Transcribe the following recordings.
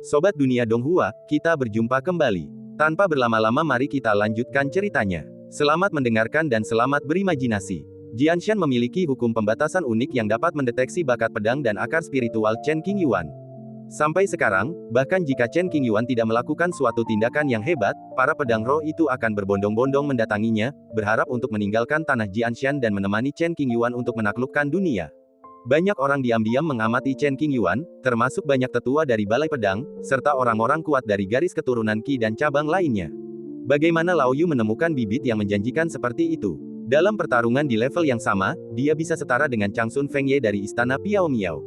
Sobat Dunia Donghua, kita berjumpa kembali. Tanpa berlama-lama mari kita lanjutkan ceritanya. Selamat mendengarkan dan selamat berimajinasi. Jianshan memiliki hukum pembatasan unik yang dapat mendeteksi bakat pedang dan akar spiritual Chen Qingyuan. Sampai sekarang, bahkan jika Chen Qingyuan tidak melakukan suatu tindakan yang hebat, para pedang roh itu akan berbondong-bondong mendatanginya, berharap untuk meninggalkan tanah Jianshan dan menemani Chen Qingyuan untuk menaklukkan dunia. Banyak orang diam-diam mengamati Chen Qingyuan, termasuk banyak tetua dari Balai Pedang, serta orang-orang kuat dari garis keturunan Qi dan cabang lainnya. Bagaimana Lao Yu menemukan bibit yang menjanjikan seperti itu? Dalam pertarungan di level yang sama, dia bisa setara dengan Changsun Fengye dari Istana Piao Miao.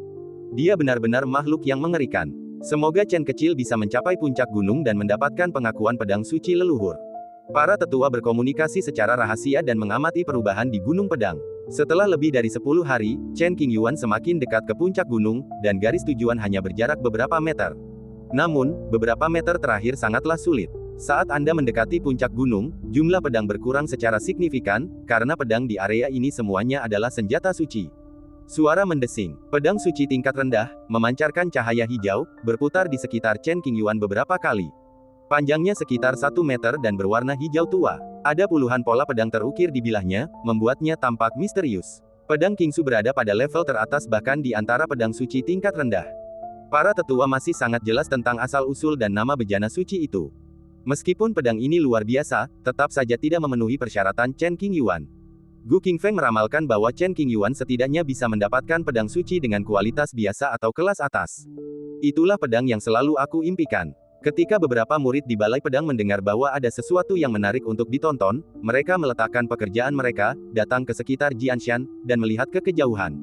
Dia benar-benar makhluk yang mengerikan. Semoga Chen kecil bisa mencapai puncak gunung dan mendapatkan pengakuan pedang suci leluhur. Para tetua berkomunikasi secara rahasia dan mengamati perubahan di Gunung Pedang. Setelah lebih dari 10 hari, Chen Qingyuan semakin dekat ke puncak gunung, dan garis tujuan hanya berjarak beberapa meter. Namun, beberapa meter terakhir sangatlah sulit. Saat Anda mendekati puncak gunung, jumlah pedang berkurang secara signifikan, karena pedang di area ini semuanya adalah senjata suci. Suara mendesing, pedang suci tingkat rendah, memancarkan cahaya hijau, berputar di sekitar Chen Qingyuan beberapa kali. Panjangnya sekitar 1 meter dan berwarna hijau tua. Ada puluhan pola pedang terukir di bilahnya, membuatnya tampak misterius. Pedang Qingsu berada pada level teratas bahkan di antara pedang suci tingkat rendah. Para tetua masih sangat jelas tentang asal-usul dan nama bejana suci itu. Meskipun pedang ini luar biasa, tetap saja tidak memenuhi persyaratan Chen Qingyuan. Gu Qingfeng meramalkan bahwa Chen Qingyuan setidaknya bisa mendapatkan pedang suci dengan kualitas biasa atau kelas atas. Itulah pedang yang selalu aku impikan. Ketika beberapa murid di Balai Pedang mendengar bahwa ada sesuatu yang menarik untuk ditonton, mereka meletakkan pekerjaan mereka, datang ke sekitar Jianshan, dan melihat ke kejauhan.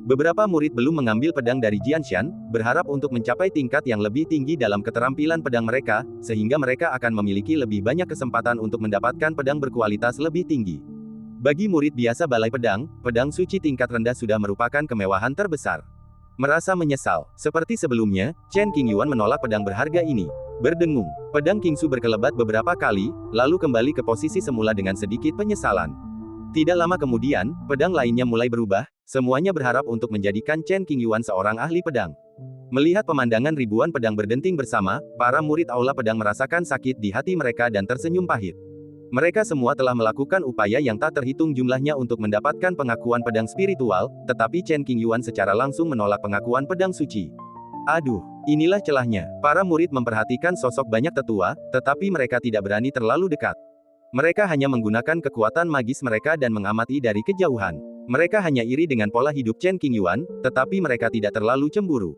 Beberapa murid belum mengambil pedang dari Jianshan, berharap untuk mencapai tingkat yang lebih tinggi dalam keterampilan pedang mereka, sehingga mereka akan memiliki lebih banyak kesempatan untuk mendapatkan pedang berkualitas lebih tinggi. Bagi murid biasa Balai Pedang, pedang suci tingkat rendah sudah merupakan kemewahan terbesar. Merasa menyesal, seperti sebelumnya, Chen Qingyuan menolak pedang berharga ini. Berdengung, pedang Qingsu berkelebat beberapa kali, lalu kembali ke posisi semula dengan sedikit penyesalan. Tidak lama kemudian, pedang lainnya mulai berubah, semuanya berharap untuk menjadikan Chen Qingyuan seorang ahli pedang. Melihat pemandangan ribuan pedang berdenting bersama, para murid Aula Pedang merasakan sakit di hati mereka dan tersenyum pahit. Mereka semua telah melakukan upaya yang tak terhitung jumlahnya untuk mendapatkan pengakuan pedang spiritual, tetapi Chen Qingyuan secara langsung menolak pengakuan pedang suci. Aduh, inilah celahnya. Para murid memperhatikan sosok banyak tetua, tetapi mereka tidak berani terlalu dekat. Mereka hanya menggunakan kekuatan magis mereka dan mengamati dari kejauhan. Mereka hanya iri dengan pola hidup Chen Qingyuan, tetapi mereka tidak terlalu cemburu.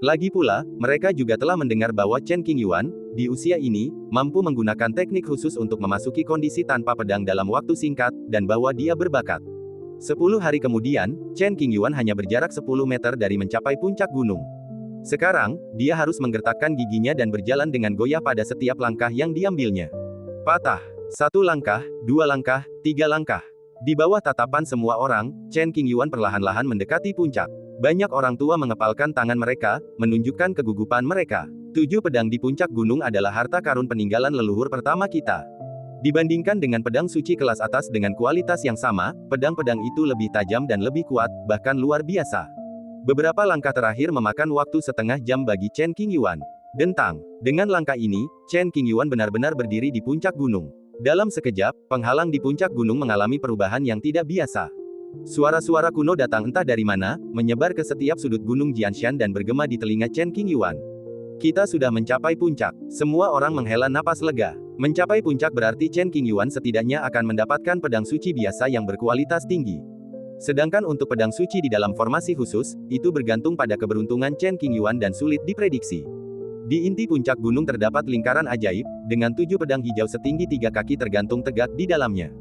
Lagi pula, mereka juga telah mendengar bahwa Chen Qingyuan, di usia ini, mampu menggunakan teknik khusus untuk memasuki kondisi tanpa pedang dalam waktu singkat, dan bahwa dia berbakat. 10 hari kemudian, Chen Qingyuan hanya berjarak 10 meter dari mencapai puncak gunung. Sekarang, dia harus menggertakkan giginya dan berjalan dengan goyah pada setiap langkah yang diambilnya. Patah. 1 langkah, 2 langkah, 3 langkah. Di bawah tatapan semua orang, Chen Qingyuan perlahan-lahan mendekati puncak. Banyak orang tua mengepalkan tangan mereka, menunjukkan kegugupan mereka. 7 pedang di puncak gunung adalah harta karun peninggalan leluhur pertama kita. Dibandingkan dengan pedang suci kelas atas dengan kualitas yang sama, pedang-pedang itu lebih tajam dan lebih kuat, bahkan luar biasa. Beberapa langkah terakhir memakan waktu setengah jam bagi Chen Qingyuan. Dentang. Dengan langkah ini, Chen Qingyuan benar-benar berdiri di puncak gunung. Dalam sekejap, penghalang di puncak gunung mengalami perubahan yang tidak biasa. Suara-suara kuno datang entah dari mana, menyebar ke setiap sudut gunung Jianshan dan bergema di telinga Chen Qingyuan. Kita sudah mencapai puncak. Semua orang menghela napas lega. Mencapai puncak berarti Chen Qingyuan setidaknya akan mendapatkan pedang suci biasa yang berkualitas tinggi. Sedangkan untuk pedang suci di dalam formasi khusus, itu bergantung pada keberuntungan Chen Qingyuan dan sulit diprediksi. Di inti puncak gunung terdapat lingkaran ajaib, dengan 7 pedang hijau setinggi 3 kaki tergantung tegak di dalamnya.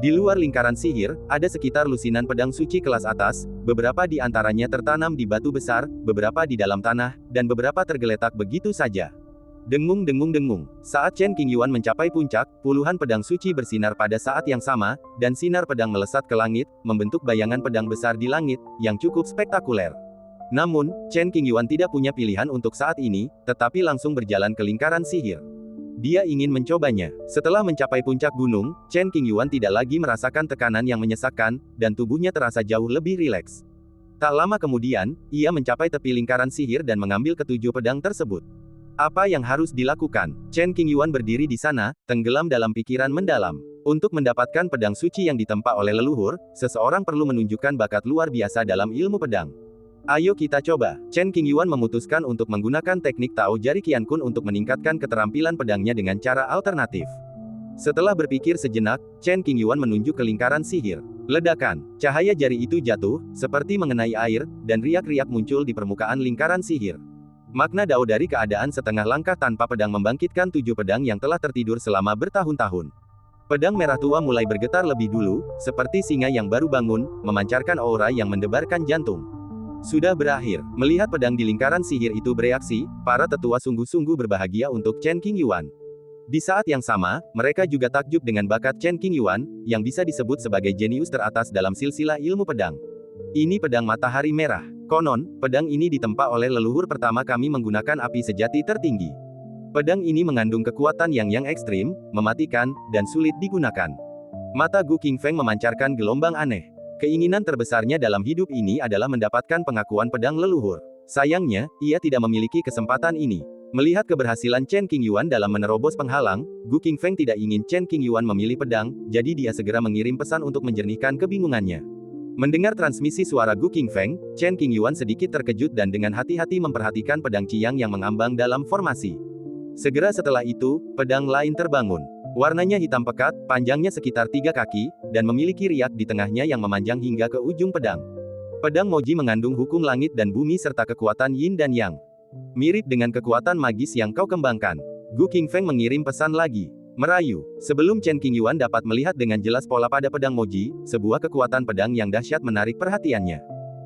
Di luar lingkaran sihir, ada sekitar lusinan pedang suci kelas atas, beberapa di antaranya tertanam di batu besar, beberapa di dalam tanah, dan beberapa tergeletak begitu saja. Dengung-dengung-dengung. Saat Chen Qingyuan mencapai puncak, puluhan pedang suci bersinar pada saat yang sama, dan sinar pedang melesat ke langit, membentuk bayangan pedang besar di langit, yang cukup spektakuler. Namun, Chen Qingyuan tidak punya pilihan untuk saat ini, tetapi langsung berjalan ke lingkaran sihir. Dia ingin mencobanya. Setelah mencapai puncak gunung, Chen Qingyuan tidak lagi merasakan tekanan yang menyesakkan, dan tubuhnya terasa jauh lebih rileks. Tak lama kemudian, ia mencapai tepi lingkaran sihir dan mengambil ketujuh pedang tersebut. Apa yang harus dilakukan? Chen Qingyuan berdiri di sana, tenggelam dalam pikiran mendalam. Untuk mendapatkan pedang suci yang ditempa oleh leluhur, seseorang perlu menunjukkan bakat luar biasa dalam ilmu pedang. Ayo kita coba. Chen Qingyuan memutuskan untuk menggunakan teknik Tao Jari Qiankun untuk meningkatkan keterampilan pedangnya dengan cara alternatif. Setelah berpikir sejenak, Chen Qingyuan menunjuk ke lingkaran sihir. Ledakan. Cahaya jari itu jatuh, seperti mengenai air, dan riak-riak muncul di permukaan lingkaran sihir. Makna Dao dari keadaan setengah langkah tanpa pedang membangkitkan tujuh pedang yang telah tertidur selama bertahun-tahun. Pedang merah tua mulai bergetar lebih dulu, seperti singa yang baru bangun, memancarkan aura yang mendebarkan jantung. Sudah berakhir. Melihat pedang di lingkaran sihir itu bereaksi, para tetua sungguh-sungguh berbahagia untuk Chen Qingyuan. Di saat yang sama, mereka juga takjub dengan bakat Chen Qingyuan, yang bisa disebut sebagai jenius teratas dalam silsilah ilmu pedang. Ini pedang matahari merah. Konon, pedang ini ditempa oleh leluhur pertama kami menggunakan api sejati tertinggi. Pedang ini mengandung kekuatan yang ekstrim, mematikan, dan sulit digunakan. Mata Gu Qingfeng memancarkan gelombang aneh. Keinginan terbesarnya dalam hidup ini adalah mendapatkan pengakuan pedang leluhur. Sayangnya, ia tidak memiliki kesempatan ini. Melihat keberhasilan Chen Qingyuan dalam menerobos penghalang, Gu Qingfeng tidak ingin Chen Qingyuan memilih pedang, jadi dia segera mengirim pesan untuk menjernihkan kebingungannya. Mendengar transmisi suara Gu Qingfeng, Chen Qingyuan sedikit terkejut dan dengan hati-hati memperhatikan pedang Qiang yang mengambang dalam formasi. Segera setelah itu, pedang lain terbangun. Warnanya hitam pekat, panjangnya sekitar 3 kaki, dan memiliki riak di tengahnya yang memanjang hingga ke ujung pedang. Pedang Moji mengandung hukum langit dan bumi serta kekuatan Yin dan Yang. Mirip dengan kekuatan magis yang kau kembangkan. Gu Qingfeng mengirim pesan lagi. Merayu. Sebelum Chen Qingyuan dapat melihat dengan jelas pola pada pedang Moji, sebuah kekuatan pedang yang dahsyat menarik perhatiannya.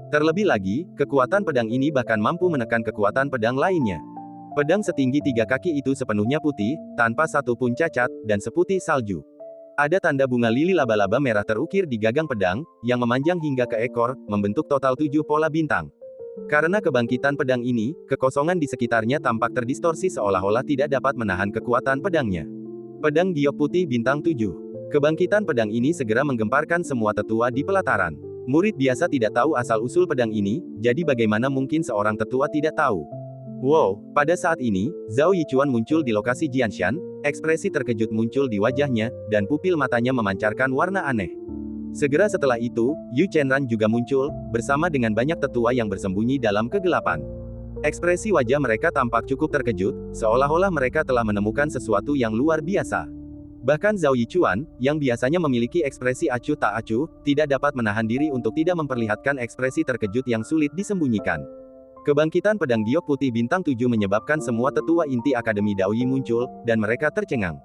Terlebih lagi, kekuatan pedang ini bahkan mampu menekan kekuatan pedang lainnya. Pedang setinggi 3 kaki itu sepenuhnya putih, tanpa satu pun cacat, dan seputih salju. Ada tanda bunga lili laba-laba merah terukir di gagang pedang, yang memanjang hingga ke ekor, membentuk total 7 pola bintang. Karena kebangkitan pedang ini, kekosongan di sekitarnya tampak terdistorsi seolah-olah tidak dapat menahan kekuatan pedangnya. Pedang giok putih bintang 7. Kebangkitan pedang ini segera menggemparkan semua tetua di pelataran. Murid biasa tidak tahu asal-usul pedang ini, jadi bagaimana mungkin seorang tetua tidak tahu? Wow, pada saat ini, Zhao Yichuan muncul di lokasi Jianshan, ekspresi terkejut muncul di wajahnya, dan pupil matanya memancarkan warna aneh. Segera setelah itu, Yu Chenran juga muncul, bersama dengan banyak tetua yang bersembunyi dalam kegelapan. Ekspresi wajah mereka tampak cukup terkejut, seolah-olah mereka telah menemukan sesuatu yang luar biasa. Bahkan Zhao Yichuan, yang biasanya memiliki ekspresi acuh tak acuh, tidak dapat menahan diri untuk tidak memperlihatkan ekspresi terkejut yang sulit disembunyikan. Kebangkitan pedang giok putih bintang 7 menyebabkan semua tetua inti Akademi Daoyi muncul, dan mereka tercengang.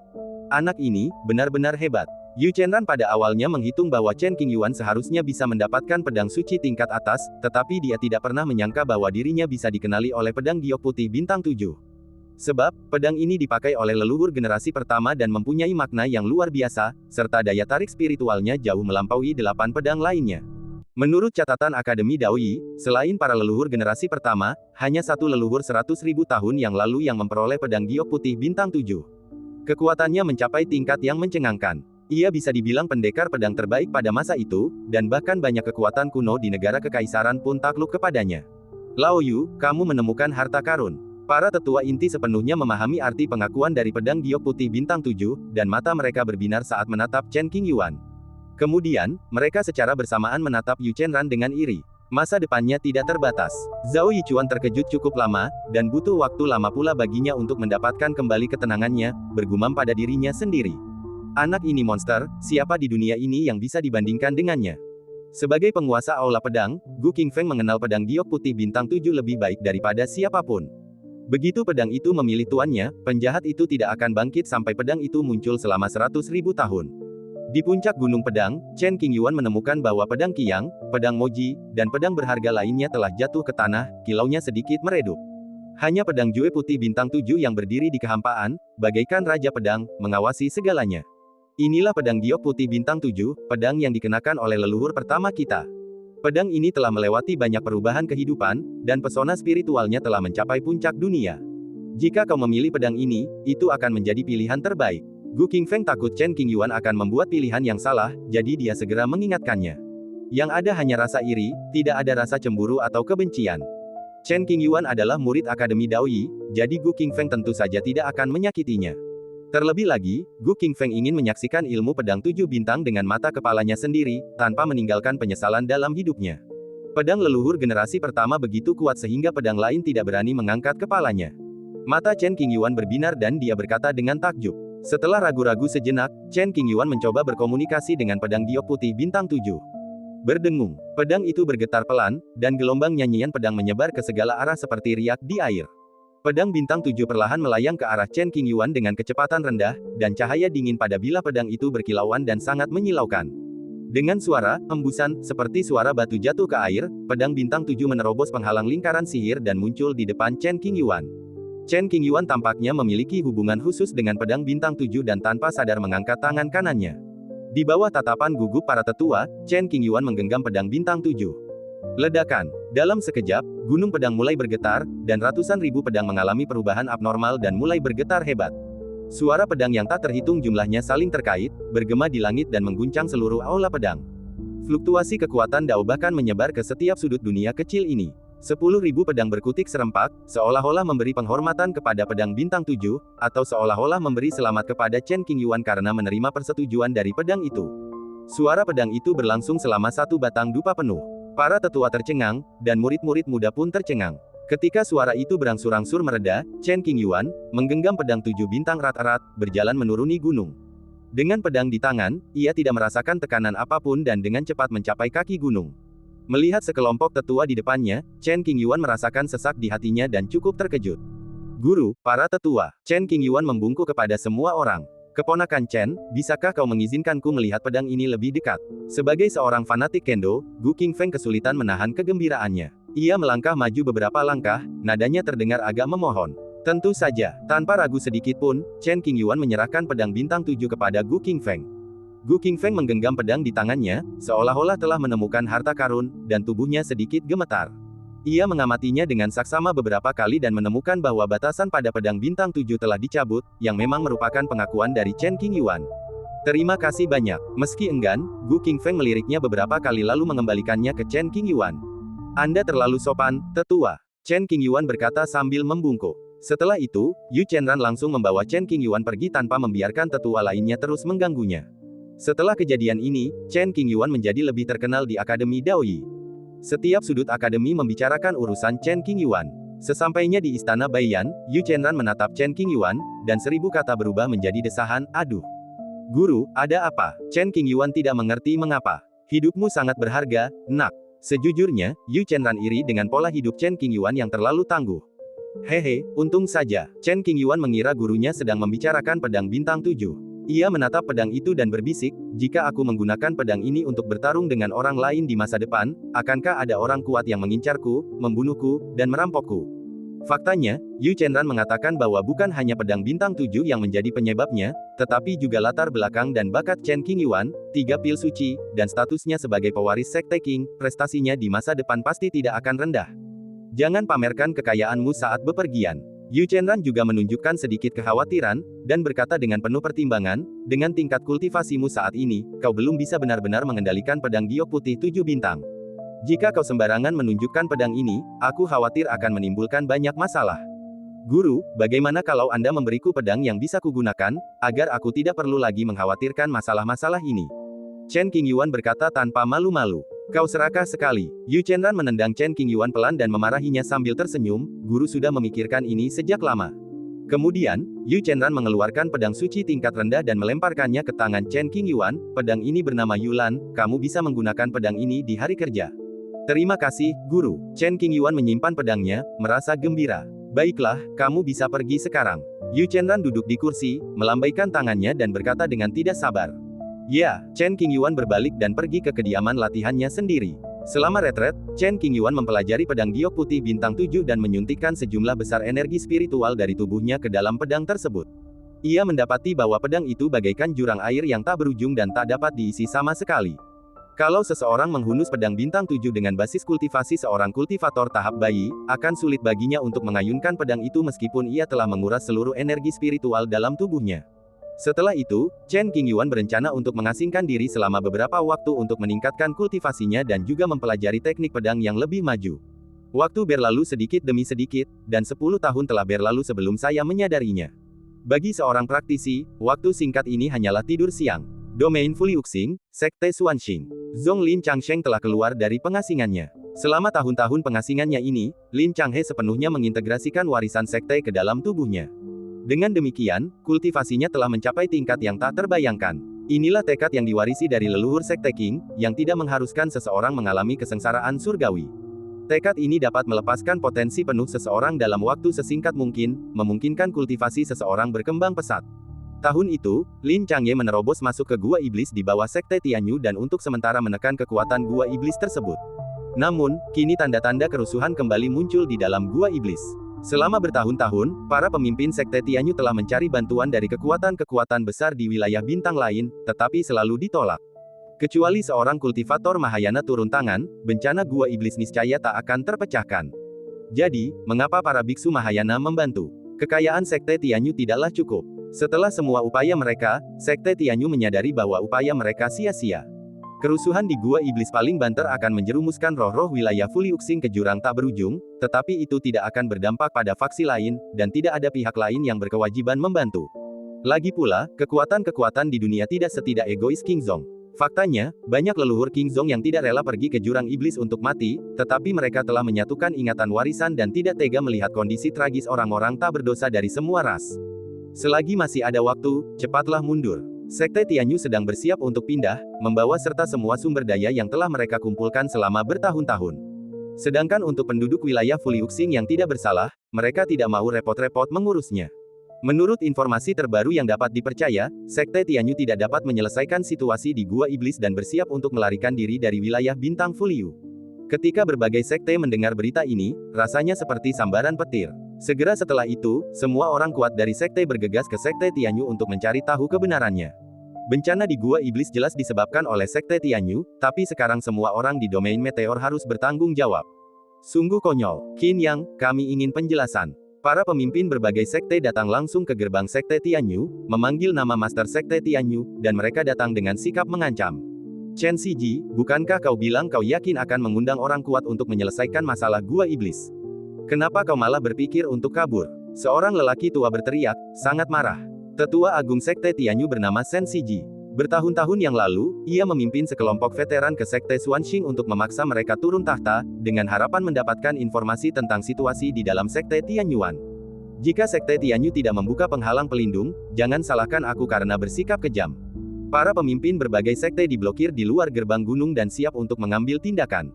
Anak ini, benar-benar hebat. Yu Chenran pada awalnya menghitung bahwa Chen Qingyuan seharusnya bisa mendapatkan pedang suci tingkat atas, tetapi dia tidak pernah menyangka bahwa dirinya bisa dikenali oleh pedang giok putih bintang 7. Sebab, pedang ini dipakai oleh leluhur generasi pertama dan mempunyai makna yang luar biasa, serta daya tarik spiritualnya jauh melampaui 8 pedang lainnya. Menurut catatan Akademi Daoyi, selain para leluhur generasi pertama, hanya satu leluhur 100.000 tahun yang lalu yang memperoleh pedang giok putih bintang 7. Kekuatannya mencapai tingkat yang mencengangkan. Ia bisa dibilang pendekar pedang terbaik pada masa itu, dan bahkan banyak kekuatan kuno di negara kekaisaran pun takluk kepadanya. Lao Yu, kamu menemukan harta karun. Para tetua inti sepenuhnya memahami arti pengakuan dari pedang giok putih bintang 7, dan mata mereka berbinar saat menatap Chen Qingyuan. Kemudian, mereka secara bersamaan menatap Yu Chenran dengan iri. Masa depannya tidak terbatas. Zhao Yichuan terkejut cukup lama, dan butuh waktu lama pula baginya untuk mendapatkan kembali ketenangannya, bergumam pada dirinya sendiri. Anak ini monster, siapa di dunia ini yang bisa dibandingkan dengannya? Sebagai penguasa aula pedang, Gu Qingfeng mengenal pedang giok putih bintang 7 lebih baik daripada siapapun. Begitu pedang itu memilih tuannya, penjahat itu tidak akan bangkit sampai pedang itu muncul selama 100.000 tahun. Di puncak Gunung Pedang, Chen Qingyuan menemukan bahwa pedang Qiang, pedang Moji, dan pedang berharga lainnya telah jatuh ke tanah, kilaunya sedikit meredup. Hanya pedang Jue putih bintang 7 yang berdiri di kehampaan, bagaikan raja pedang, mengawasi segalanya. Inilah pedang giok putih bintang 7, pedang yang dikenakan oleh leluhur pertama kita. Pedang ini telah melewati banyak perubahan kehidupan, dan pesona spiritualnya telah mencapai puncak dunia. Jika kau memilih pedang ini, itu akan menjadi pilihan terbaik. Gu Qingfeng takut Chen Qingyuan akan membuat pilihan yang salah, jadi dia segera mengingatkannya. Yang ada hanya rasa iri, tidak ada rasa cemburu atau kebencian. Chen Qingyuan adalah murid Akademi Daoyi, jadi Gu Qingfeng tentu saja tidak akan menyakitinya. Terlebih lagi, Gu Qingfeng ingin menyaksikan ilmu pedang 7 bintang dengan mata kepalanya sendiri, tanpa meninggalkan penyesalan dalam hidupnya. Pedang leluhur generasi pertama begitu kuat sehingga pedang lain tidak berani mengangkat kepalanya. Mata Chen Qingyuan berbinar dan dia berkata dengan takjub. Setelah ragu-ragu sejenak, Chen Qingyuan mencoba berkomunikasi dengan pedang giok putih bintang 7. Berdengung, pedang itu bergetar pelan, dan gelombang nyanyian pedang menyebar ke segala arah seperti riak di air. Pedang bintang 7 perlahan melayang ke arah Chen Qingyuan dengan kecepatan rendah, dan cahaya dingin pada bilah pedang itu berkilauan dan sangat menyilaukan. Dengan suara embusan, seperti suara batu jatuh ke air, pedang bintang 7 menerobos penghalang lingkaran sihir dan muncul di depan Chen Qingyuan. Chen Qingyuan tampaknya memiliki hubungan khusus dengan pedang bintang 7 dan tanpa sadar mengangkat tangan kanannya. Di bawah tatapan gugup para tetua, Chen Qingyuan menggenggam pedang bintang 7. Ledakan. Dalam sekejap, gunung pedang mulai bergetar, dan ratusan ribu pedang mengalami perubahan abnormal dan mulai bergetar hebat. Suara pedang yang tak terhitung jumlahnya saling terkait, bergema di langit dan mengguncang seluruh aula pedang. Fluktuasi kekuatan Dao bahkan menyebar ke setiap sudut dunia kecil ini. 10.000 pedang berkutik serempak, seolah-olah memberi penghormatan kepada pedang bintang 7, atau seolah-olah memberi selamat kepada Chen Qingyuan karena menerima persetujuan dari pedang itu. Suara pedang itu berlangsung selama 1 batang dupa penuh. Para tetua tercengang, dan murid-murid muda pun tercengang. Ketika suara itu berangsur-angsur mereda, Chen Qingyuan menggenggam pedang 7 bintang erat-erat, berjalan menuruni gunung. Dengan pedang di tangan, ia tidak merasakan tekanan apapun dan dengan cepat mencapai kaki gunung. Melihat sekelompok tetua di depannya, Chen Qingyuan merasakan sesak di hatinya dan cukup terkejut. Guru, para tetua, Chen Qingyuan membungkuk kepada semua orang. Keponakan Chen, bisakah kau mengizinkanku melihat pedang ini lebih dekat? Sebagai seorang fanatik kendo, Gu Qingfeng kesulitan menahan kegembiraannya. Ia melangkah maju beberapa langkah, nadanya terdengar agak memohon. Tentu saja, tanpa ragu sedikit pun, Chen Qingyuan menyerahkan pedang bintang 7 kepada Gu Qingfeng. Gu Qingfeng menggenggam pedang di tangannya, seolah-olah telah menemukan harta karun, dan tubuhnya sedikit gemetar. Ia mengamatinya dengan saksama beberapa kali dan menemukan bahwa batasan pada pedang bintang 7 telah dicabut, yang memang merupakan pengakuan dari Chen Qingyuan. Terima kasih banyak. Meski enggan, Gu Qingfeng meliriknya beberapa kali lalu mengembalikannya ke Chen Qingyuan. Anda terlalu sopan, tetua. Chen Qingyuan berkata sambil membungkuk. Setelah itu, Yu Chenran langsung membawa Chen Qingyuan pergi tanpa membiarkan tetua lainnya terus mengganggunya. Setelah kejadian ini, Chen Qingyuan menjadi lebih terkenal di Akademi Daoyi. Setiap sudut akademi membicarakan urusan Chen Qingyuan. Sesampainya di istana Baiyan, Yu Chenran menatap Chen Qingyuan, dan 1000 kata berubah menjadi desahan, aduh. Guru, ada apa? Chen Qingyuan tidak mengerti mengapa. Hidupmu sangat berharga, nak. Sejujurnya, Yu Chenran iri dengan pola hidup Chen Qingyuan yang terlalu tangguh. Hehe, untung saja. Chen Qingyuan mengira gurunya sedang membicarakan pedang bintang 7. Ia menatap pedang itu dan berbisik, jika aku menggunakan pedang ini untuk bertarung dengan orang lain di masa depan, akankah ada orang kuat yang mengincarku, membunuhku, dan merampokku? Faktanya, Yu Chenran mengatakan bahwa bukan hanya pedang bintang 7 yang menjadi penyebabnya, tetapi juga latar belakang dan bakat Chen Qingyuan, 3 pil suci, dan statusnya sebagai pewaris Sekte Qing, prestasinya di masa depan pasti tidak akan rendah. Jangan pamerkan kekayaanmu saat bepergian. Yu Chenran juga menunjukkan sedikit kekhawatiran, dan berkata dengan penuh pertimbangan, dengan tingkat kultivasimu saat ini, kau belum bisa benar-benar mengendalikan pedang giok putih 7 bintang. Jika kau sembarangan menunjukkan pedang ini, aku khawatir akan menimbulkan banyak masalah. Guru, bagaimana kalau Anda memberiku pedang yang bisa kugunakan, agar aku tidak perlu lagi mengkhawatirkan masalah-masalah ini? Chen Qingyuan berkata tanpa malu-malu. Kau serakah sekali. Yu Chenran menendang Chen Qingyuan pelan dan memarahinya sambil tersenyum, guru sudah memikirkan ini sejak lama. Kemudian, Yu Chenran mengeluarkan pedang suci tingkat rendah dan melemparkannya ke tangan Chen Qingyuan, pedang ini bernama Yulan, kamu bisa menggunakan pedang ini di hari kerja. Terima kasih, guru. Chen Qingyuan menyimpan pedangnya, merasa gembira. Baiklah, kamu bisa pergi sekarang. Yu Chenran duduk di kursi, melambaikan tangannya dan berkata dengan tidak sabar. Ya, Chen Qingyuan berbalik dan pergi ke kediaman latihannya sendiri. Selama retret, Chen Qingyuan mempelajari pedang giok putih bintang 7 dan menyuntikkan sejumlah besar energi spiritual dari tubuhnya ke dalam pedang tersebut. Ia mendapati bahwa pedang itu bagaikan jurang air yang tak berujung dan tak dapat diisi sama sekali. Kalau seseorang menghunus pedang bintang 7 dengan basis kultivasi seorang kultivator tahap bayi, akan sulit baginya untuk mengayunkan pedang itu meskipun ia telah menguras seluruh energi spiritual dalam tubuhnya. Setelah itu, Chen Qingyuan berencana untuk mengasingkan diri selama beberapa waktu untuk meningkatkan kultivasinya dan juga mempelajari teknik pedang yang lebih maju. Waktu berlalu sedikit demi sedikit, dan 10 tahun telah berlalu sebelum saya menyadarinya. Bagi seorang praktisi, waktu singkat ini hanyalah tidur siang. Domain Fuliuxing, Sekte Xuanxing. Zonglin Changsheng telah keluar dari pengasingannya. Selama tahun-tahun pengasingannya ini, Lin Changhe sepenuhnya mengintegrasikan warisan sekte ke dalam tubuhnya. Dengan demikian, kultivasinya telah mencapai tingkat yang tak terbayangkan. Inilah tekad yang diwarisi dari leluhur Sekte Qing, yang tidak mengharuskan seseorang mengalami kesengsaraan surgawi. Tekad ini dapat melepaskan potensi penuh seseorang dalam waktu sesingkat mungkin, memungkinkan kultivasi seseorang berkembang pesat. Tahun itu, Lin Changye menerobos masuk ke Gua Iblis di bawah Sekte Tianyu dan untuk sementara menekan kekuatan Gua Iblis tersebut. Namun, kini tanda-tanda kerusuhan kembali muncul di dalam Gua Iblis. Selama bertahun-tahun, para pemimpin Sekte Tianyu telah mencari bantuan dari kekuatan-kekuatan besar di wilayah bintang lain, tetapi selalu ditolak. Kecuali seorang kultivator Mahayana turun tangan, bencana Gua Iblis niscaya tak akan terpecahkan. Jadi, mengapa para biksu Mahayana membantu? Kekayaan Sekte Tianyu tidaklah cukup. Setelah semua upaya mereka, Sekte Tianyu menyadari bahwa upaya mereka sia-sia. Kerusuhan di Gua Iblis paling banter akan menjerumuskan roh-roh wilayah Fuliuxing ke jurang tak berujung, tetapi itu tidak akan berdampak pada faksi lain, dan tidak ada pihak lain yang berkewajiban membantu. Lagi pula, kekuatan-kekuatan di dunia tidak setidak egois Qingzong. Faktanya, banyak leluhur Qingzong yang tidak rela pergi ke jurang iblis untuk mati, tetapi mereka telah menyatukan ingatan warisan dan tidak tega melihat kondisi tragis orang-orang tak berdosa dari semua ras. Selagi masih ada waktu, cepatlah mundur. Sekte Tianyu sedang bersiap untuk pindah, membawa serta semua sumber daya yang telah mereka kumpulkan selama bertahun-tahun. Sedangkan untuk penduduk wilayah Fuliuxing yang tidak bersalah, mereka tidak mau repot-repot mengurusnya. Menurut informasi terbaru yang dapat dipercaya, Sekte Tianyu tidak dapat menyelesaikan situasi di Gua Iblis dan bersiap untuk melarikan diri dari wilayah bintang Fuliu. Ketika berbagai sekte mendengar berita ini, rasanya seperti sambaran petir. Segera setelah itu, semua orang kuat dari sekte bergegas ke Sekte Tianyu untuk mencari tahu kebenarannya. Bencana di Gua Iblis jelas disebabkan oleh Sekte Tianyu, tapi sekarang semua orang di domain meteor harus bertanggung jawab. Sungguh konyol. Qin Yang, kami ingin penjelasan. Para pemimpin berbagai sekte datang langsung ke gerbang Sekte Tianyu, memanggil nama Master Sekte Tianyu, dan mereka datang dengan sikap mengancam. Chen Siji, bukankah kau bilang kau yakin akan mengundang orang kuat untuk menyelesaikan masalah Gua Iblis? Kenapa kau malah berpikir untuk kabur? Seorang lelaki tua berteriak, sangat marah. Tetua Agung Sekte Tianyu bernama Chen Siji. Bertahun-tahun yang lalu, ia memimpin sekelompok veteran ke Sekte Xuanxing untuk memaksa mereka turun tahta, dengan harapan mendapatkan informasi tentang situasi di dalam Sekte Tianyuan. Jika Sekte Tianyu tidak membuka penghalang pelindung, jangan salahkan aku karena bersikap kejam. Para pemimpin berbagai sekte diblokir di luar gerbang gunung dan siap untuk mengambil tindakan.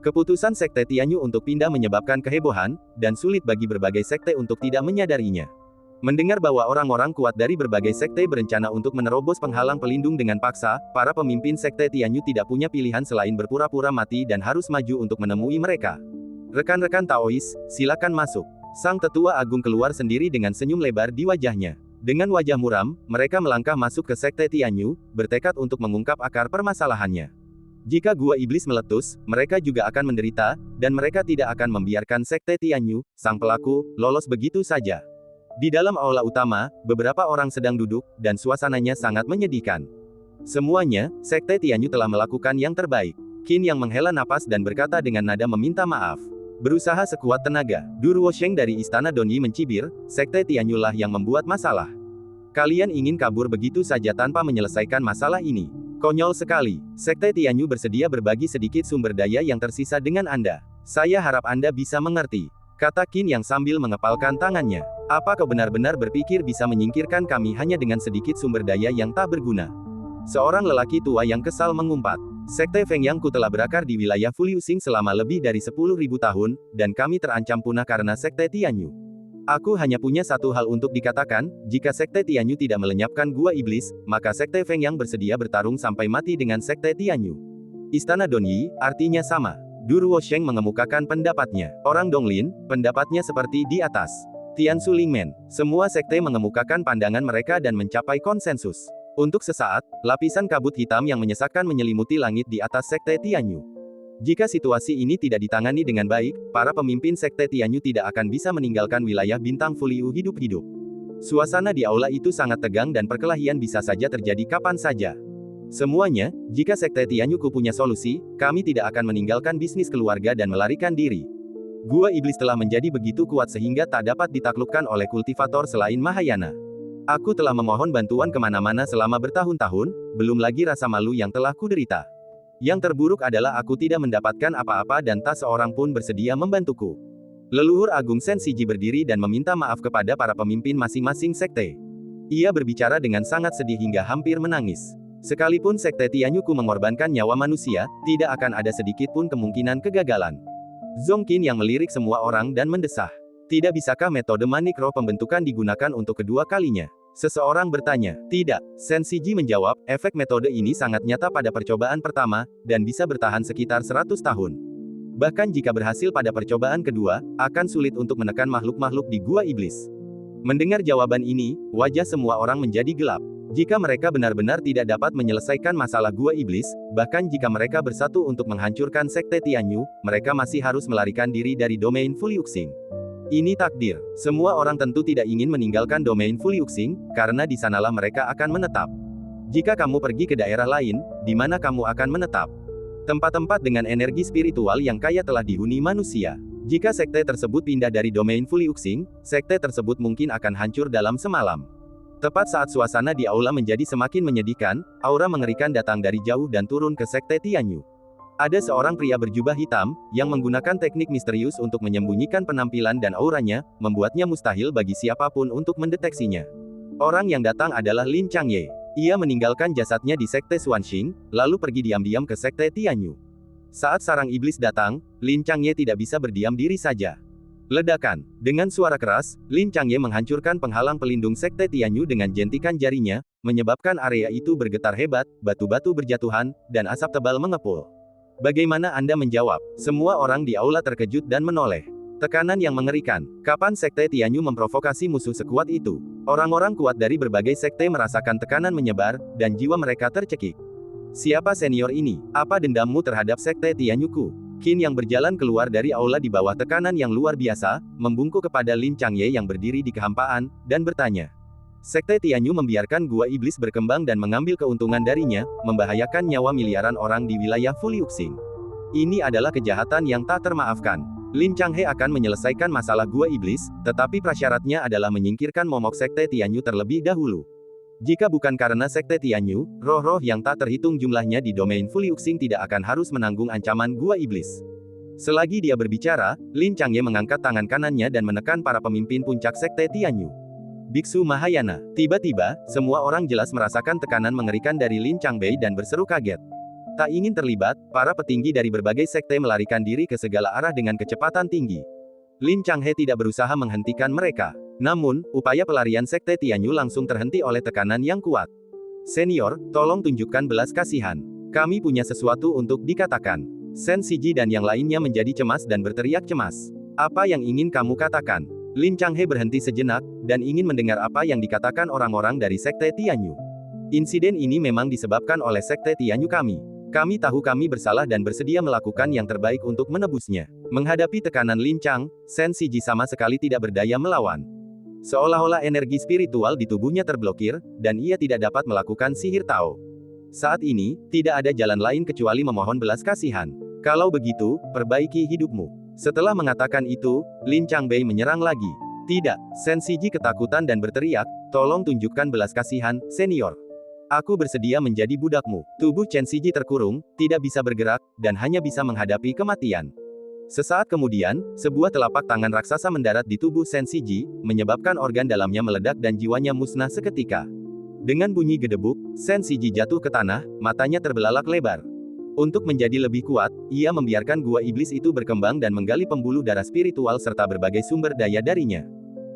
Keputusan Sekte Tianyu untuk pindah menyebabkan kehebohan, dan sulit bagi berbagai sekte untuk tidak menyadarinya. Mendengar bahwa orang-orang kuat dari berbagai sekte berencana untuk menerobos penghalang pelindung dengan paksa, para pemimpin Sekte Tianyu tidak punya pilihan selain berpura-pura mati dan harus maju untuk menemui mereka. Rekan-rekan Taois, silakan masuk. Sang tetua agung keluar sendiri dengan senyum lebar di wajahnya. Dengan wajah muram, mereka melangkah masuk ke Sekte Tianyu, bertekad untuk mengungkap akar permasalahannya. Jika Gua Iblis meletus, mereka juga akan menderita, dan mereka tidak akan membiarkan Sekte Tianyu, sang pelaku, lolos begitu saja. Di dalam aula utama, beberapa orang sedang duduk, dan suasananya sangat menyedihkan. Semuanya, Sekte Tianyu telah melakukan yang terbaik. Qin Yang menghela napas dan berkata dengan nada meminta maaf. Berusaha sekuat tenaga, Du Ruosheng dari Istana Donyi mencibir, Sekte Tianyu lah yang membuat masalah. Kalian ingin kabur begitu saja tanpa menyelesaikan masalah ini. Konyol sekali. Sekte Tianyu bersedia berbagi sedikit sumber daya yang tersisa dengan Anda. Saya harap Anda bisa mengerti, kata Qin Yang sambil mengepalkan tangannya. Apa kau benar-benar berpikir bisa menyingkirkan kami hanya dengan sedikit sumber daya yang tak berguna? Seorang lelaki tua yang kesal mengumpat. Sekte Feng Yang ku telah berakar di wilayah Fuliuxing selama lebih dari 10.000 tahun, dan kami terancam punah karena Sekte Tianyu. Aku hanya punya satu hal untuk dikatakan, jika Sekte Tianyu tidak melenyapkan Gua Iblis, maka Sekte Feng Yang bersedia bertarung sampai mati dengan Sekte Tianyu. Istana Donyi, artinya sama. Du Ruosheng mengemukakan pendapatnya. Orang Donglin, pendapatnya seperti di atas. Tian Su Lingmen, semua sekte mengemukakan pandangan mereka dan mencapai konsensus. Untuk sesaat, lapisan kabut hitam yang menyesakkan menyelimuti langit di atas Sekte Tianyu. Jika situasi ini tidak ditangani dengan baik, para pemimpin Sekte Tianyu tidak akan bisa meninggalkan wilayah bintang Fuliu hidup-hidup. Suasana di aula itu sangat tegang dan perkelahian bisa saja terjadi kapan saja. Semuanya, jika Sekte Tianyuku punya solusi, kami tidak akan meninggalkan bisnis keluarga dan melarikan diri. Gua Iblis telah menjadi begitu kuat sehingga tak dapat ditaklukkan oleh kultivator selain Mahayana. Aku telah memohon bantuan kemana-mana selama bertahun-tahun, belum lagi rasa malu yang telah kuderita. Yang terburuk adalah aku tidak mendapatkan apa-apa dan tak seorang pun bersedia membantuku. Leluhur Agung Sensiji berdiri dan meminta maaf kepada para pemimpin masing-masing sekte. Ia berbicara dengan sangat sedih hingga hampir menangis. Sekalipun Sekte Tianyuku mengorbankan nyawa manusia, tidak akan ada sedikit pun kemungkinan kegagalan. Zongqin yang melirik semua orang dan mendesah. Tidak bisakah metode manik roh pembentukan digunakan untuk kedua kalinya? Seseorang bertanya. Tidak, Sensiji menjawab, efek metode ini sangat nyata pada percobaan pertama, dan bisa bertahan sekitar 100 tahun. Bahkan jika berhasil pada percobaan kedua, akan sulit untuk menekan makhluk-makhluk di Gua Iblis. Mendengar jawaban ini, wajah semua orang menjadi gelap. Jika mereka benar-benar tidak dapat menyelesaikan masalah Gua Iblis, bahkan jika mereka bersatu untuk menghancurkan Sekte Tianyu, mereka masih harus melarikan diri dari domain Fuliuxing. Ini takdir. Semua orang tentu tidak ingin meninggalkan domain Fuliuxing, karena di sanalah mereka akan menetap. Jika kamu pergi ke daerah lain, di mana kamu akan menetap? Tempat-tempat dengan energi spiritual yang kaya telah dihuni manusia. Jika sekte tersebut pindah dari domain Fuliuxing, sekte tersebut mungkin akan hancur dalam semalam. Tepat saat suasana di aula menjadi semakin menyedihkan, aura mengerikan datang dari jauh dan turun ke Sekte Tianyu. Ada seorang pria berjubah hitam, yang menggunakan teknik misterius untuk menyembunyikan penampilan dan auranya, membuatnya mustahil bagi siapapun untuk mendeteksinya. Orang yang datang adalah Lin Changye. Ia meninggalkan jasadnya di Sekte Xuanxing, lalu pergi diam-diam ke Sekte Tianyu. Saat sarang iblis datang, Lin Changye tidak bisa berdiam diri saja. Ledakan. Dengan suara keras, Lin Changye menghancurkan penghalang pelindung Sekte Tianyu dengan jentikan jarinya, menyebabkan area itu bergetar hebat, batu-batu berjatuhan, dan asap tebal mengepul. Bagaimana Anda menjawab? Semua orang di aula terkejut dan menoleh. Tekanan yang mengerikan. Kapan Sekte Tianyu memprovokasi musuh sekuat itu? Orang-orang kuat dari berbagai sekte merasakan tekanan menyebar, dan jiwa mereka tercekik. Siapa senior ini? Apa dendammu terhadap Sekte Tianyuku? Qin yang berjalan keluar dari aula di bawah tekanan yang luar biasa, membungkuk kepada Lin Changye yang berdiri di kehampaan, dan bertanya. Sekte Tianyu membiarkan Gua Iblis berkembang dan mengambil keuntungan darinya, membahayakan nyawa miliaran orang di wilayah Fuliuxing. Ini adalah kejahatan yang tak termaafkan. Lin Changhe akan menyelesaikan masalah Gua Iblis, tetapi prasyaratnya adalah menyingkirkan momok Sekte Tianyu terlebih dahulu. Jika bukan karena Sekte Tianyu, roh-roh yang tak terhitung jumlahnya di domain Fuliuxing tidak akan harus menanggung ancaman Gua Iblis. Selagi dia berbicara, Lin Changye mengangkat tangan kanannya dan menekan para pemimpin puncak Sekte Tianyu. Biksu Mahayana. Tiba-tiba, semua orang jelas merasakan tekanan mengerikan dari Lin Changbei dan berseru kaget. Tak ingin terlibat, para petinggi dari berbagai sekte melarikan diri ke segala arah dengan kecepatan tinggi. Lin Changhe tidak berusaha menghentikan mereka. Namun, upaya pelarian Sekte Tianyu langsung terhenti oleh tekanan yang kuat. Senior, tolong tunjukkan belas kasihan. Kami punya sesuatu untuk dikatakan. Sensiji dan yang lainnya menjadi cemas dan berteriak cemas. Apa yang ingin kamu katakan? Lin Changhe berhenti sejenak, dan ingin mendengar apa yang dikatakan orang-orang dari Sekte Tianyu. Insiden ini memang disebabkan oleh Sekte Tianyu kami. Kami tahu kami bersalah dan bersedia melakukan yang terbaik untuk menebusnya. Menghadapi tekanan Lin Chang, Sensiji sama sekali tidak berdaya melawan. Seolah-olah energi spiritual di tubuhnya terblokir, dan ia tidak dapat melakukan sihir Tao. Saat ini, tidak ada jalan lain kecuali memohon belas kasihan. Kalau begitu, perbaiki hidupmu. Setelah mengatakan itu, Lin Changbei menyerang lagi. Tidak, Sensiji ketakutan dan berteriak, tolong tunjukkan belas kasihan, senior. Aku bersedia menjadi budakmu. Tubuh Sensiji terkurung, tidak bisa bergerak, dan hanya bisa menghadapi kematian. Sesaat kemudian, sebuah telapak tangan raksasa mendarat di tubuh Sensiji, menyebabkan organ dalamnya meledak dan jiwanya musnah seketika. Dengan bunyi gedebuk, Sensiji jatuh ke tanah, matanya terbelalak lebar. Untuk menjadi lebih kuat, ia membiarkan Gua Iblis itu berkembang dan menggali pembuluh darah spiritual serta berbagai sumber daya darinya.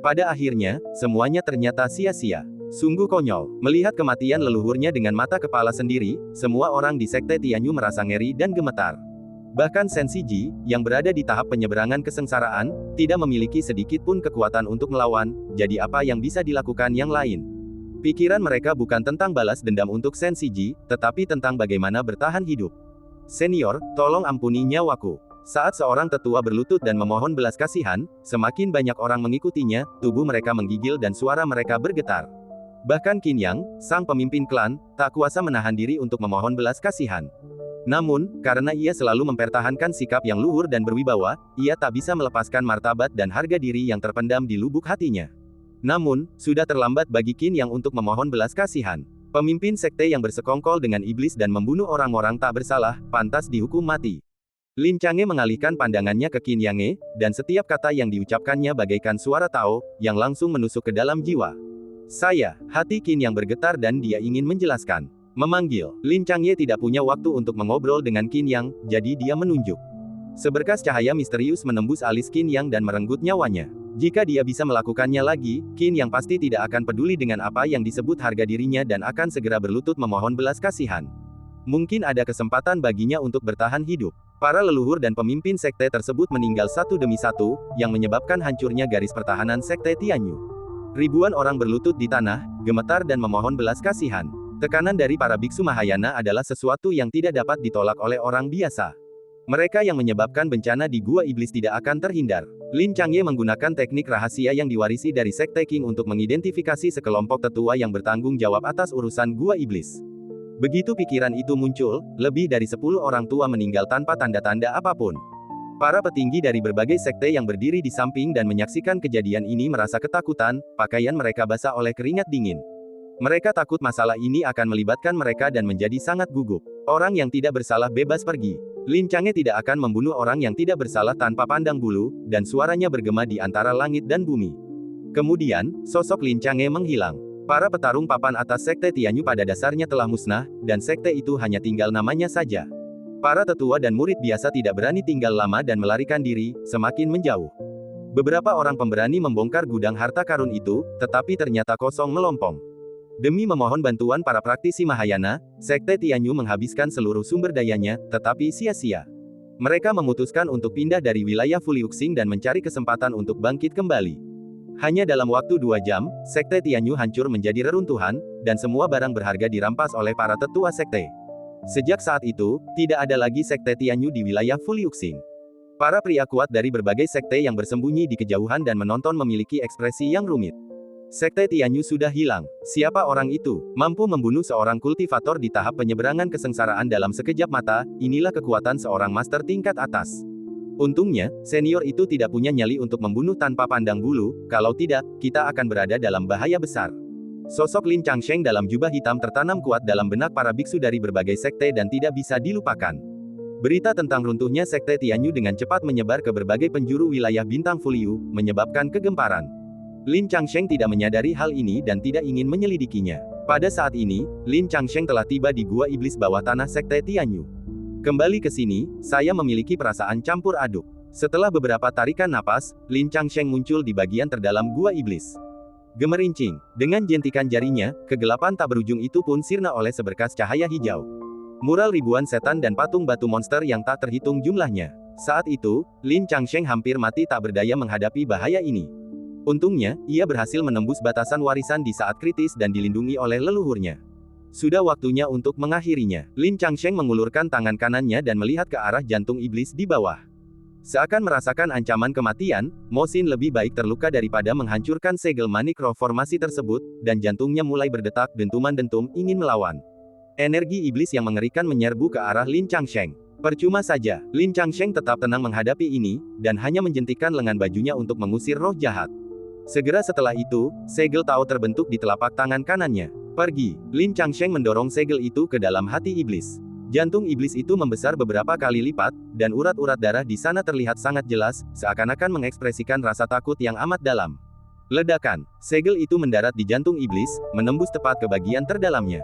Pada akhirnya, semuanya ternyata sia-sia. Sungguh konyol. Melihat kematian leluhurnya dengan mata kepala sendiri, semua orang di Sekte Tianyu merasa ngeri dan gemetar. Bahkan Sensiji, yang berada di tahap penyeberangan kesengsaraan, tidak memiliki sedikit pun kekuatan untuk melawan, jadi apa yang bisa dilakukan yang lain? Pikiran mereka bukan tentang balas dendam untuk Sensiji, tetapi tentang bagaimana bertahan hidup. Senior, tolong ampuni nyawaku. Saat seorang tetua berlutut dan memohon belas kasihan, semakin banyak orang mengikutinya, tubuh mereka menggigil dan suara mereka bergetar. Bahkan Qin Yang, sang pemimpin klan, tak kuasa menahan diri untuk memohon belas kasihan. Namun, karena ia selalu mempertahankan sikap yang luhur dan berwibawa, ia tak bisa melepaskan martabat dan harga diri yang terpendam di lubuk hatinya. Namun, sudah terlambat bagi Qin Yang untuk memohon belas kasihan. Pemimpin sekte yang bersekongkol dengan iblis dan membunuh orang-orang tak bersalah, pantas dihukum mati. Lin Chang'e mengalihkan pandangannya ke Qin Yang, dan setiap kata yang diucapkannya bagaikan suara Tao, yang langsung menusuk ke dalam jiwa. Hati Qin Yang bergetar dan dia ingin menjelaskan. Memanggil, Lin Chang'e tidak punya waktu untuk mengobrol dengan Qin Yang, jadi dia menunjuk. Seberkas cahaya misterius menembus alis Qin Yang dan merenggut nyawanya. Jika dia bisa melakukannya lagi, Qin Yang pasti tidak akan peduli dengan apa yang disebut harga dirinya dan akan segera berlutut memohon belas kasihan. Mungkin ada kesempatan baginya untuk bertahan hidup. Para leluhur dan pemimpin sekte tersebut meninggal satu demi satu, yang menyebabkan hancurnya garis pertahanan sekte Tianyu. Ribuan orang berlutut di tanah, gemetar dan memohon belas kasihan. Tekanan dari para biksu Mahayana adalah sesuatu yang tidak dapat ditolak oleh orang biasa. Mereka yang menyebabkan bencana di Gua Iblis tidak akan terhindar. Lin Chang'e menggunakan teknik rahasia yang diwarisi dari Sekte Qing untuk mengidentifikasi sekelompok tetua yang bertanggung jawab atas urusan Gua Iblis. Begitu pikiran itu muncul, lebih dari 10 orang tua meninggal tanpa tanda-tanda apapun. Para petinggi dari berbagai sekte yang berdiri di samping dan menyaksikan kejadian ini merasa ketakutan, pakaian mereka basah oleh keringat dingin. Mereka takut masalah ini akan melibatkan mereka dan menjadi sangat gugup. Orang yang tidak bersalah bebas pergi. Lin Chang'e tidak akan membunuh orang yang tidak bersalah tanpa pandang bulu, dan suaranya bergema di antara langit dan bumi. Kemudian, sosok Lin Chang'e menghilang. Para petarung papan atas sekte Tianyu pada dasarnya telah musnah, dan sekte itu hanya tinggal namanya saja. Para tetua dan murid biasa tidak berani tinggal lama dan melarikan diri, semakin menjauh. Beberapa orang pemberani membongkar gudang harta karun itu, tetapi ternyata kosong melompong. Demi memohon bantuan para praktisi Mahayana, sekte Tianyu menghabiskan seluruh sumber dayanya, tetapi sia-sia. Mereka memutuskan untuk pindah dari wilayah Fuliuxing dan mencari kesempatan untuk bangkit kembali. Hanya dalam waktu 2 jam, sekte Tianyu hancur menjadi reruntuhan, dan semua barang berharga dirampas oleh para tetua sekte. Sejak saat itu, tidak ada lagi sekte Tianyu di wilayah Fuliuxing. Para pria kuat dari berbagai sekte yang bersembunyi di kejauhan dan menonton memiliki ekspresi yang rumit. Sekte Tianyu sudah hilang. Siapa orang itu? Mampu membunuh seorang kultivator di tahap penyeberangan kesengsaraan dalam sekejap mata, inilah kekuatan seorang master tingkat atas. Untungnya, senior itu tidak punya nyali untuk membunuh tanpa pandang bulu, kalau tidak, kita akan berada dalam bahaya besar. Sosok Lin Changsheng dalam jubah hitam tertanam kuat dalam benak para biksu dari berbagai sekte dan tidak bisa dilupakan. Berita tentang runtuhnya sekte Tianyu dengan cepat menyebar ke berbagai penjuru wilayah bintang Fuliu, menyebabkan kegemparan. Lin Changsheng tidak menyadari hal ini dan tidak ingin menyelidikinya. Pada saat ini, Lin Changsheng telah tiba di Gua Iblis bawah tanah sekte Tianyu. Kembali ke sini, saya memiliki perasaan campur aduk. Setelah beberapa tarikan napas, Lin Changsheng muncul di bagian terdalam Gua Iblis. Gemerincing, dengan jentikan jarinya, kegelapan tak berujung itu pun sirna oleh seberkas cahaya hijau. Mural ribuan setan dan patung batu monster yang tak terhitung jumlahnya. Saat itu, Lin Changsheng hampir mati tak berdaya menghadapi bahaya ini. Untungnya, ia berhasil menembus batasan warisan di saat kritis dan dilindungi oleh leluhurnya. Sudah waktunya untuk mengakhirinya. Lin Changsheng mengulurkan tangan kanannya dan melihat ke arah jantung iblis di bawah. Seakan merasakan ancaman kematian, Mo Xin lebih baik terluka daripada menghancurkan segel manik roh formasi tersebut, dan jantungnya mulai berdetak dentuman-dentum ingin melawan. Energi iblis yang mengerikan menyerbu ke arah Lin Changsheng. Percuma saja, Lin Changsheng tetap tenang menghadapi ini, dan hanya menjentikkan lengan bajunya untuk mengusir roh jahat. Segera setelah itu, segel Tao terbentuk di telapak tangan kanannya. Pergi, Lin Changsheng mendorong segel itu ke dalam hati iblis. Jantung iblis itu membesar beberapa kali lipat, dan urat-urat darah di sana terlihat sangat jelas, seakan-akan mengekspresikan rasa takut yang amat dalam. Ledakan, segel itu mendarat di jantung iblis, menembus tepat ke bagian terdalamnya.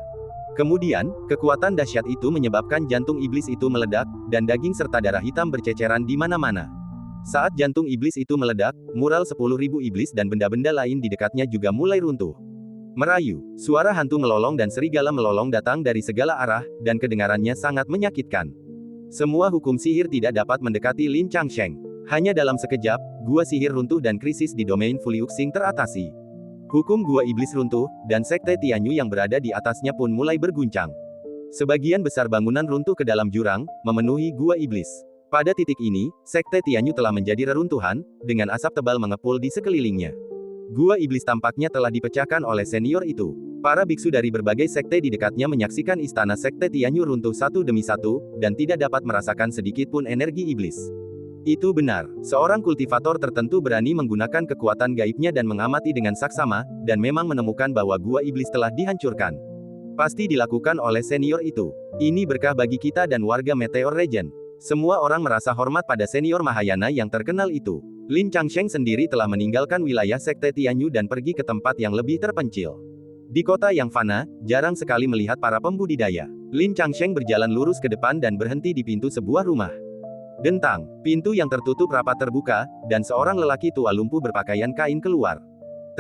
Kemudian, kekuatan dahsyat itu menyebabkan jantung iblis itu meledak, dan daging serta darah hitam berceceran di mana-mana. Saat jantung iblis itu meledak, mural 10.000 iblis dan benda-benda lain di dekatnya juga mulai runtuh. Merayu, suara hantu melolong dan serigala melolong datang dari segala arah, dan kedengarannya sangat menyakitkan. Semua hukum sihir tidak dapat mendekati Lin Changsheng. Hanya dalam sekejap, gua sihir runtuh dan krisis di domain Fuliuxing teratasi. Hukum gua iblis runtuh, dan sekte Tianyu yang berada di atasnya pun mulai berguncang. Sebagian besar bangunan runtuh ke dalam jurang, memenuhi gua iblis. Pada titik ini, Sekte Tianyu telah menjadi reruntuhan, dengan asap tebal mengepul di sekelilingnya. Gua iblis tampaknya telah dipecahkan oleh senior itu. Para biksu dari berbagai sekte di dekatnya menyaksikan istana Sekte Tianyu runtuh satu demi satu, dan tidak dapat merasakan sedikit pun energi iblis. Itu benar, seorang kultivator tertentu berani menggunakan kekuatan gaibnya dan mengamati dengan saksama, dan memang menemukan bahwa gua iblis telah dihancurkan. Pasti dilakukan oleh senior itu. Ini berkah bagi kita dan warga Meteor Region. Semua orang merasa hormat pada senior Mahayana yang terkenal itu. Lin Changsheng sendiri telah meninggalkan wilayah Sekte Tianyu dan pergi ke tempat yang lebih terpencil. Di kota yang fana, jarang sekali melihat para pembudidaya. Lin Changsheng berjalan lurus ke depan dan berhenti di pintu sebuah rumah. Dentang, pintu yang tertutup rapat terbuka, dan seorang lelaki tua lumpuh berpakaian kain keluar.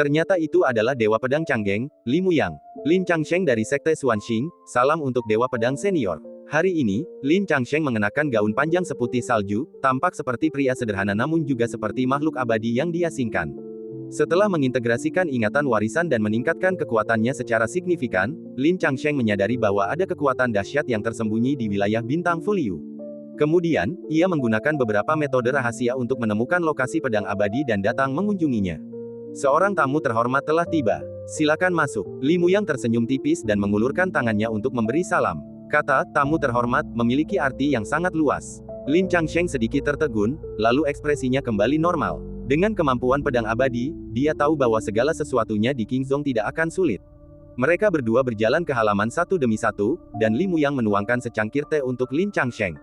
Ternyata itu adalah Dewa Pedang Canggeng, Li Muyang. Lin Changsheng dari Sekte Xuanxing, salam untuk Dewa Pedang Senior. Hari ini, Lin Changsheng mengenakan gaun panjang seputih salju, tampak seperti pria sederhana namun juga seperti makhluk abadi yang diasingkan. Setelah mengintegrasikan ingatan warisan dan meningkatkan kekuatannya secara signifikan, Lin Changsheng menyadari bahwa ada kekuatan dahsyat yang tersembunyi di wilayah bintang Fuliu. Kemudian, ia menggunakan beberapa metode rahasia untuk menemukan lokasi pedang abadi dan datang mengunjunginya. Seorang tamu terhormat telah tiba. Silakan masuk. Li Muyang tersenyum tipis dan mengulurkan tangannya untuk memberi salam. Kata tamu terhormat memiliki arti yang sangat luas. Lin Changsheng sedikit tertegun, lalu ekspresinya kembali normal. Dengan kemampuan pedang abadi, dia tahu bahwa segala sesuatunya di Kingzong tidak akan sulit. Mereka berdua berjalan ke halaman satu demi satu, dan Li Muyang menuangkan secangkir teh untuk Lin Changsheng.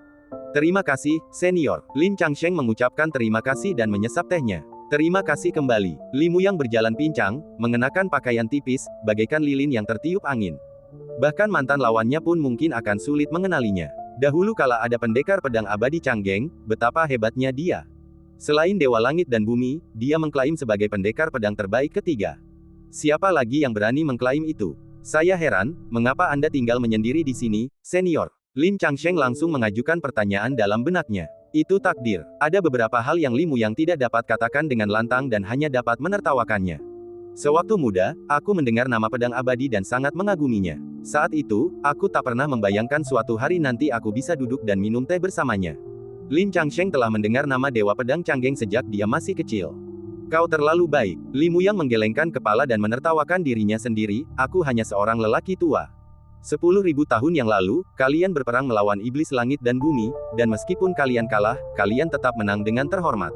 Terima kasih, senior. Lin Changsheng mengucapkan terima kasih dan menyesap tehnya. Terima kasih kembali. Li Muyang berjalan pincang, mengenakan pakaian tipis, bagaikan lilin yang tertiup angin. Bahkan mantan lawannya pun mungkin akan sulit mengenalinya. Dahulu kala ada pendekar pedang abadi Canggeng, betapa hebatnya dia. Selain Dewa Langit dan Bumi, dia mengklaim sebagai pendekar pedang terbaik ketiga. Siapa lagi yang berani mengklaim itu? Saya heran, mengapa Anda tinggal menyendiri di sini, senior? Lin Changsheng langsung mengajukan pertanyaan dalam benaknya. Itu takdir. Ada beberapa hal yang Li Muyang tidak dapat katakan dengan lantang dan hanya dapat menertawakannya. Sewaktu muda, aku mendengar nama pedang abadi dan sangat mengaguminya. Saat itu, aku tak pernah membayangkan suatu hari nanti aku bisa duduk dan minum teh bersamanya. Lin Changsheng telah mendengar nama Dewa Pedang Canggeng sejak dia masih kecil. Kau terlalu baik. Li Muyang menggelengkan kepala dan menertawakan dirinya sendiri, aku hanya seorang lelaki tua. 10.000 tahun yang lalu, kalian berperang melawan iblis langit dan bumi, dan meskipun kalian kalah, kalian tetap menang dengan terhormat.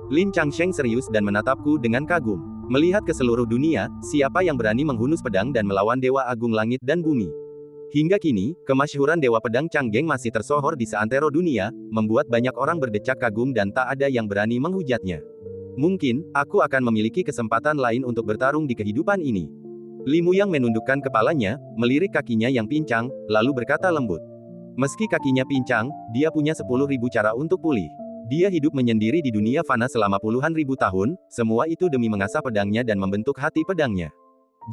Lin Changsheng serius dan menatapku dengan kagum. Melihat ke seluruh dunia, siapa yang berani menghunus pedang dan melawan Dewa Agung Langit dan Bumi. Hingga kini, kemasyhuran Dewa Pedang Canggeng masih tersohor di seantero dunia, membuat banyak orang berdecak kagum dan tak ada yang berani menghujatnya. Mungkin, aku akan memiliki kesempatan lain untuk bertarung di kehidupan ini. Li Muyang menundukkan kepalanya, melirik kakinya yang pincang, lalu berkata lembut. Meski kakinya pincang, dia punya 10.000 cara untuk pulih. Dia hidup menyendiri di dunia fana selama puluhan ribu tahun, semua itu demi mengasah pedangnya dan membentuk hati pedangnya.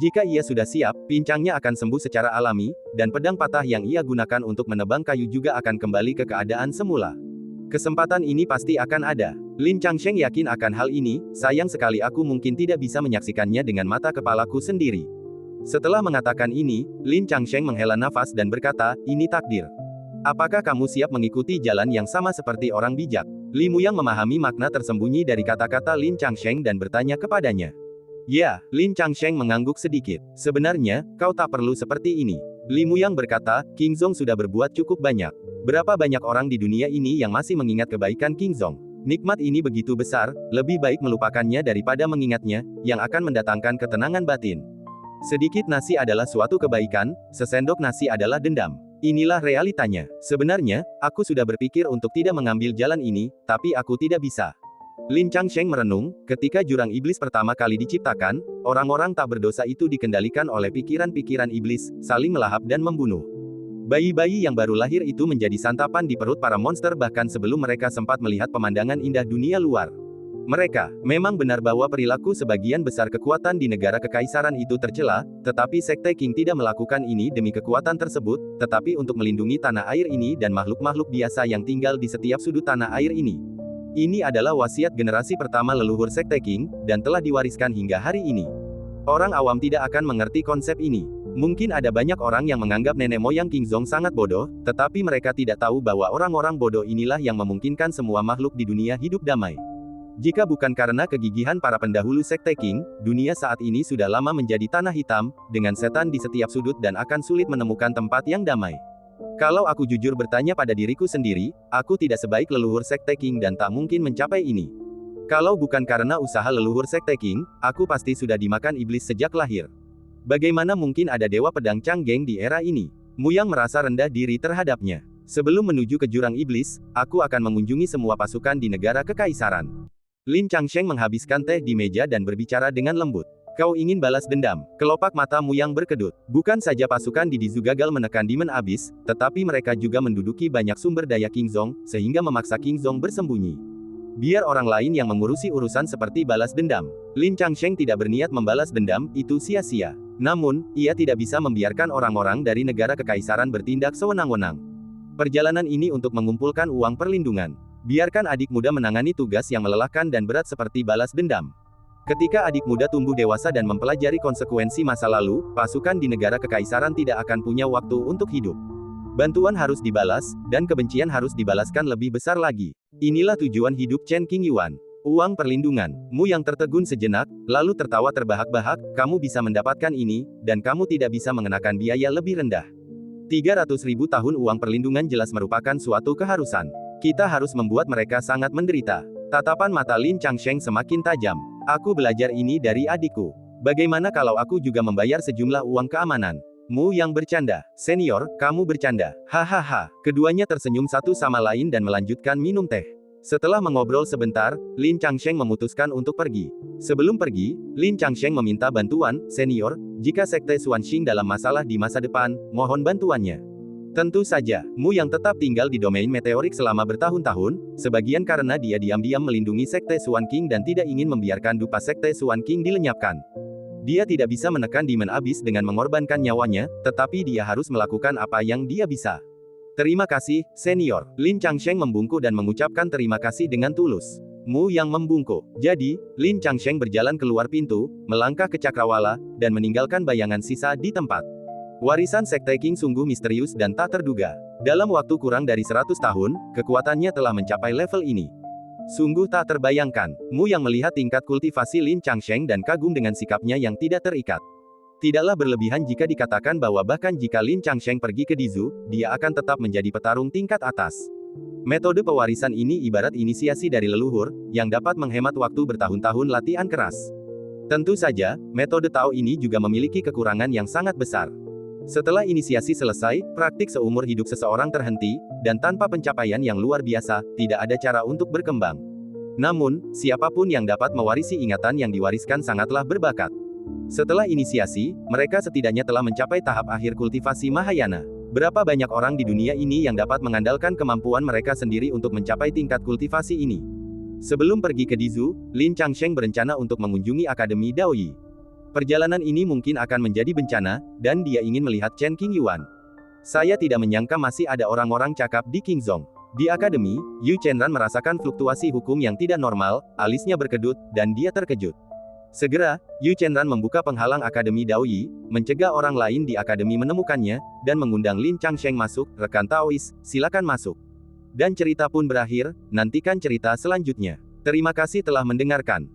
Jika ia sudah siap, pincangnya akan sembuh secara alami, dan pedang patah yang ia gunakan untuk menebang kayu juga akan kembali ke keadaan semula. Kesempatan ini pasti akan ada. Lin Changsheng yakin akan hal ini, sayang sekali aku mungkin tidak bisa menyaksikannya dengan mata kepalaku sendiri. Setelah mengatakan ini, Lin Changsheng menghela nafas dan berkata, ini takdir. Apakah kamu siap mengikuti jalan yang sama seperti orang bijak? Li Muyang memahami makna tersembunyi dari kata-kata Lin Changsheng dan bertanya kepadanya. Ya, Lin Changsheng mengangguk sedikit. Sebenarnya, kau tak perlu seperti ini. Li Muyang berkata, Kingzong sudah berbuat cukup banyak. Berapa banyak orang di dunia ini yang masih mengingat kebaikan Kingzong? Nikmat ini begitu besar, lebih baik melupakannya daripada mengingatnya, yang akan mendatangkan ketenangan batin. Sedikit nasi adalah suatu kebaikan, sesendok nasi adalah dendam. Inilah realitanya. Sebenarnya, aku sudah berpikir untuk tidak mengambil jalan ini, tapi aku tidak bisa. Lin Changsheng merenung, ketika jurang iblis pertama kali diciptakan, orang-orang tak berdosa itu dikendalikan oleh pikiran-pikiran iblis, saling melahap dan membunuh. Bayi-bayi yang baru lahir itu menjadi santapan di perut para monster bahkan sebelum mereka sempat melihat pemandangan indah dunia luar. Mereka memang benar bahwa perilaku sebagian besar kekuatan di negara kekaisaran itu tercela, tetapi Sekte Qing tidak melakukan ini demi kekuatan tersebut, tetapi untuk melindungi tanah air ini dan makhluk-makhluk biasa yang tinggal di setiap sudut tanah air ini. Ini adalah wasiat generasi pertama leluhur Sekte Qing, dan telah diwariskan hingga hari ini. Orang awam tidak akan mengerti konsep ini. Mungkin ada banyak orang yang menganggap nenek moyang King Zong sangat bodoh, tetapi mereka tidak tahu bahwa orang-orang bodoh inilah yang memungkinkan semua makhluk di dunia hidup damai. Jika bukan karena kegigihan para pendahulu Sekte King, dunia saat ini sudah lama menjadi tanah hitam, dengan setan di setiap sudut dan akan sulit menemukan tempat yang damai. Kalau aku jujur bertanya pada diriku sendiri, aku tidak sebaik leluhur Sekte King dan tak mungkin mencapai ini. Kalau bukan karena usaha leluhur Sekte King, aku pasti sudah dimakan iblis sejak lahir. Bagaimana mungkin ada Dewa Pedang Changgeng di era ini? Muyang merasa rendah diri terhadapnya. Sebelum menuju ke jurang iblis, aku akan mengunjungi semua pasukan di negara kekaisaran. Lin Changsheng menghabiskan teh di meja dan berbicara dengan lembut. Kau ingin balas dendam? Kelopak mata Muyang berkedut. Bukan saja pasukan di Dizu gagal menekan Demon Abyss, tetapi mereka juga menduduki banyak sumber daya King Zong, sehingga memaksa King Zong bersembunyi. Biar orang lain yang mengurusi urusan seperti balas dendam. Lin Changsheng tidak berniat membalas dendam, itu sia-sia. Namun, ia tidak bisa membiarkan orang-orang dari negara kekaisaran bertindak sewenang-wenang. Perjalanan ini untuk mengumpulkan uang perlindungan. Biarkan adik muda menangani tugas yang melelahkan dan berat seperti balas dendam. Ketika adik muda tumbuh dewasa dan mempelajari konsekuensi masa lalu, pasukan di negara kekaisaran tidak akan punya waktu untuk hidup. Bantuan harus dibalas, dan kebencian harus dibalaskan lebih besar lagi. Inilah tujuan hidup Chen Qingyuan. Uang perlindungan. Mu yang tertegun sejenak, lalu tertawa terbahak-bahak, kamu bisa mendapatkan ini, dan kamu tidak bisa mengenakan biaya lebih rendah. 300.000 tahun uang perlindungan jelas merupakan suatu keharusan. Kita harus membuat mereka sangat menderita. Tatapan mata Lin Changsheng semakin tajam. Aku belajar ini dari adikku. Bagaimana kalau aku juga membayar sejumlah uang keamanan? Mu yang bercanda. Senior, kamu bercanda. Hahaha. Keduanya tersenyum satu sama lain dan melanjutkan minum teh. Setelah mengobrol sebentar, Lin Changsheng memutuskan untuk pergi. Sebelum pergi, Lin Changsheng meminta bantuan, senior, jika Sekte Xuanxing dalam masalah di masa depan, mohon bantuannya. Tentu saja, Mu yang tetap tinggal di domain meteorik selama bertahun-tahun, sebagian karena dia diam-diam melindungi Sekte Xuanqing dan tidak ingin membiarkan dupa Sekte Xuanqing dilenyapkan. Dia tidak bisa menekan Demon Abyss dengan mengorbankan nyawanya, tetapi dia harus melakukan apa yang dia bisa. Terima kasih, senior. Lin Changsheng membungkuk dan mengucapkan terima kasih dengan tulus. Mu yang membungkuk. Jadi, Lin Changsheng berjalan keluar pintu, melangkah ke cakrawala, dan meninggalkan bayangan sisa di tempat. Warisan Sekte King sungguh misterius dan tak terduga. Dalam waktu kurang dari 100 tahun, kekuatannya telah mencapai level ini. Sungguh tak terbayangkan. Mu yang melihat tingkat kultivasi Lin Changsheng dan kagum dengan sikapnya yang tidak terikat. Tidaklah berlebihan jika dikatakan bahwa bahkan jika Lin Changsheng pergi ke Dizu, dia akan tetap menjadi petarung tingkat atas. Metode pewarisan ini ibarat inisiasi dari leluhur, yang dapat menghemat waktu bertahun-tahun latihan keras. Tentu saja, metode Tao ini juga memiliki kekurangan yang sangat besar. Setelah inisiasi selesai, praktik seumur hidup seseorang terhenti, dan tanpa pencapaian yang luar biasa, tidak ada cara untuk berkembang. Namun, siapapun yang dapat mewarisi ingatan yang diwariskan sangatlah berbakat. Setelah inisiasi, mereka setidaknya telah mencapai tahap akhir kultivasi Mahayana. Berapa banyak orang di dunia ini yang dapat mengandalkan kemampuan mereka sendiri untuk mencapai tingkat kultivasi ini? Sebelum pergi ke Dizu, Lin Changsheng berencana untuk mengunjungi Akademi Daoyi. Perjalanan ini mungkin akan menjadi bencana, dan dia ingin melihat Chen Qingyuan. Saya tidak menyangka masih ada orang-orang cakap di King Zong. Di akademi, Yu Chenran merasakan fluktuasi hukum yang tidak normal, alisnya berkedut, dan dia terkejut. Segera, Yu Chenran membuka penghalang Akademi Daoyi, mencegah orang lain di akademi menemukannya, dan mengundang Lin Changsheng masuk, rekan Taois, silakan masuk. Dan cerita pun berakhir, nantikan cerita selanjutnya. Terima kasih telah mendengarkan.